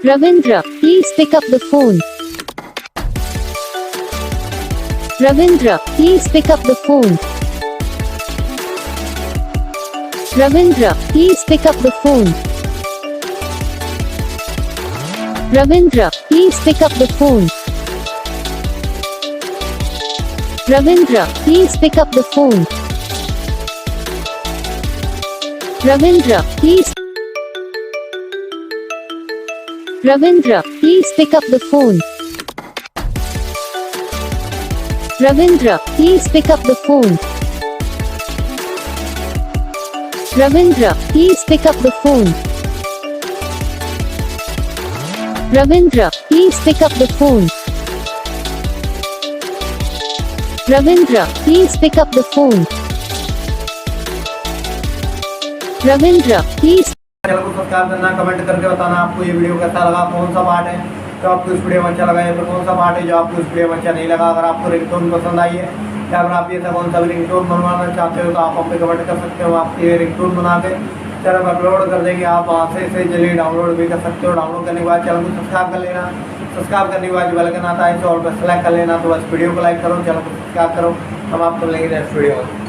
Ravindra, please pick up the phone. Ravindra, please pick up the phone. Ravindra, please pick up the phone. Ravindra, please pick up the phone. Ravindra, please pick up the phone. Ravindra, please. Ravindra, please pick up the phone. Ravindra, please pick up the phone. Ravindra, please pick up the phone. Ravindra, please pick up the phone. Ravindra, please pick up the phone. Ravindra, please. Channel को subscribe करना, comment करके बताना आपको ये video कैसा लगा, कौन सा पार्ट है जो आपको इस वीडियो में अच्छा लगा या फिर कौन सा पार्ट है जो आपको इस वीडियो में अच्छा नहीं लगा। अगर आपको रिंगटोन पसंद आई है या फिर आप ये था कौन सा भी रिंगटोन बनवाना चाहते हो तो आप हम पे कमेंट कर सकते हो। आप ये रिंगटोन बना के चैनल पर अपलोड कर देंगे, आप वहाँ से इसे जल्दी डाउनलोड भी कर सकते हो। डाउनलोड करने के बाद चैनल को सब्सक्राइब कर लेना, सब्सक्राइब करने के बाद बेल आइकन आता है इसे ऑल पर सेलेक्ट कर लेना। तो बस वीडियो को लाइक करो, चैनल को सब्सक्राइब करो। हम आपको मिलेंगे नेक्स्ट वीडियो में।